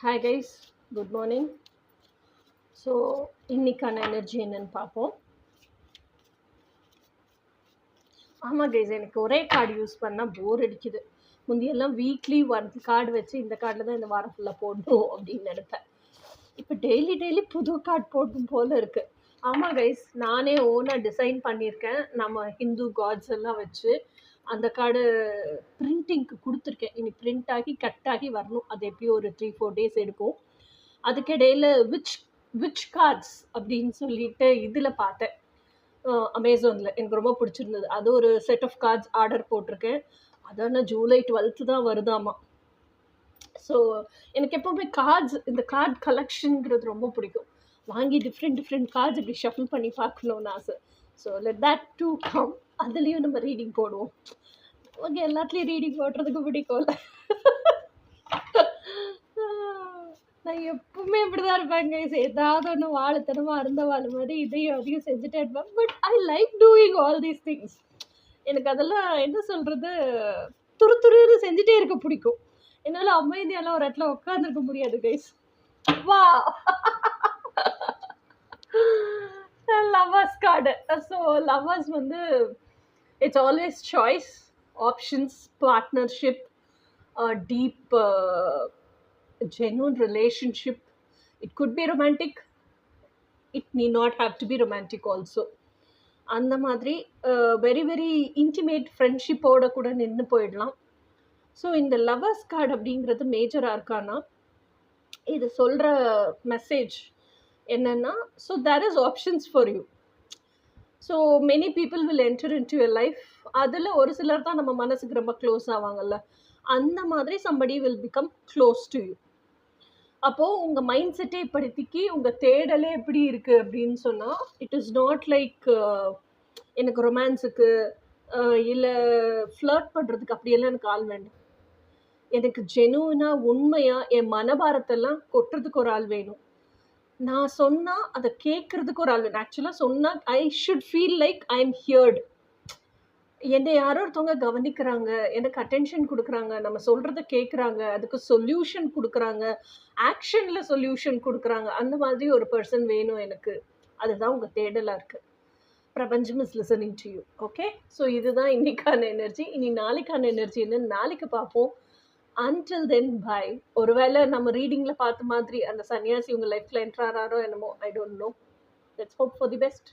Hi guys, good morning. So இன்னைக்கான energy என்னன்னு பார்ப்போம். ஆமாம் கைஸ், எனக்கு ஒரே கார்டு யூஸ் பண்ணால் போர் அடிக்குது. முந்தையெல்லாம் வீக்லி ஒன் கார்டு வச்சு இந்த கார்டில் தான் இந்த வாரம் ஃபுல்லாக போடணும் அப்படின்னு நினைப்பேன். இப்போ டெய்லி புது கார்டு போடணும் போல் இருக்குது. ஆமாம் கைஸ், நானே ஓனாக டிசைன் பண்ணியிருக்கேன். நம்ம ஹிந்து காட்ஸ் எல்லாம் வச்சு அந்த கார்டு பிரிண்டிங்க்கு கொடுத்துருக்கேன். இனி பிரிண்ட் ஆகி கட் ஆகி வரணும். அது எப்படியும் ஒரு 3-4 days எடுக்கும். அதுக்கிடையில் விச் கார்ட்ஸ் அப்படின்னு சொல்லிட்டு இதில் பார்த்தேன், அமேசானில். எனக்கு ரொம்ப பிடிச்சிருந்தது. அது ஒரு செட் ஆஃப் கார்ட்ஸ் ஆர்டர் போட்டிருக்கேன். அதான் July 12th தான் வருதாமா. ஸோ எனக்கு எப்போவுமே கார்ட்ஸ், இந்த கார்டு கலெக்ஷனுங்கிறது ரொம்ப பிடிக்கும். வாங்கி டிஃப்ரெண்ட் கார்ட்ஸ் இப்படி ஷஃபில் பண்ணி பார்க்கணுன்னு ஆசை. So let that to come. அதுலேயும் நம்ம ரீடிங் போடுவோம். ஓகே, எல்லாத்துலேயும் ரீடிங் போடுறதுக்கு பிடிக்கும்ல. நான் எப்பவுமே இப்படிதான் இருப்பேங்க. ஏதாவது ஒன்று வாழைத்தனமா இருந்த வாழை மாதிரி இதையும் அதையும் செஞ்சுட்டே இருப்பேன். But I like doing all these things. எனக்கு அதெல்லாம் என்ன சொல்றது, துரு செஞ்சுட்டே இருக்க பிடிக்கும். என்னால் அமைதியெல்லாம் ஒரு இடத்துல உட்காந்துருக்க முடியாது கைஸ். வா லவ்வர்ஸ் கார்டு. ஸோ லவ்வர்ஸ் வந்து it's always choice, options, partnership, deep genuine relationship. It could be romantic, it need not have to be romantic also. அந்த மாதிரி வெரி இன்டிமேட் ஃப்ரெண்ட்ஷிப்போட கூட நின்று போயிடலாம். ஸோ இந்த லவ்வர்ஸ் கார்டு அப்படிங்கிறது மேஜராக இருக்கானா, இது சொல்கிற மெசேஜ் என்னென்னா, so there is options for you. So many people will enter in to your life. அதில் ஒரு சிலர் தான் நம்ம மனசுக்கு ரொம்ப க்ளோஸ் ஆவாங்கல்ல, அந்த மாதிரி somebody will become close to you. அப்போது உங்கள் மைண்ட் செட்டே இப்படிக்கு உங்கள் தேடலே எப்படி இருக்குது அப்படின்னு சொன்னால், இட் இஸ் நாட் லைக் எனக்கு ரொமான்ஸுக்கு இல்லை ஃப்ளர்ட் பண்ணுறதுக்கு அப்படியெல்லாம் எனக்கு ஆள் வேண்டாம். எனக்கு ஜெனுவனாக உண்மையாக என் மனபாரத்தெல்லாம் கொட்டுறதுக்கு ஒரு ஆள் வேணும். நான் சொன்னால் அதை கேட்குறதுக்கு ஒரு ஆள் வேணும். ஆக்சுவலாக சொன்னால் I should feel like I am heard. என்னை யாரோ ஒருத்தவங்க கவனிக்கிறாங்க, எனக்கு அட்டென்ஷன் கொடுக்குறாங்க, நம்ம சொல்கிறத கேட்குறாங்க, அதுக்கு சொல்யூஷன் கொடுக்குறாங்க, ஆக்ஷனில் சொல்யூஷன் கொடுக்குறாங்க. அந்த மாதிரி ஒரு பர்சன் வேணும் எனக்கு. அதுதான் உங்கள் தேடலாக இருக்குது. பிரபஞ்சம் is listening to you. Okay, so இதுதான் இன்னைக்கான எனர்ஜி. இனி நாளைக்கான எனர்ஜி என்னன்னு நாளைக்கு பார்ப்போம். Until then bye. ஒருவேளை நம்ம ரீடிங்கில் பார்த்த மாதிரி அந்த சன்னியாசி உங்கள் லைஃப்பில் என்ட்ராரோ என்னமோ, I don't know. Let's hope for the best.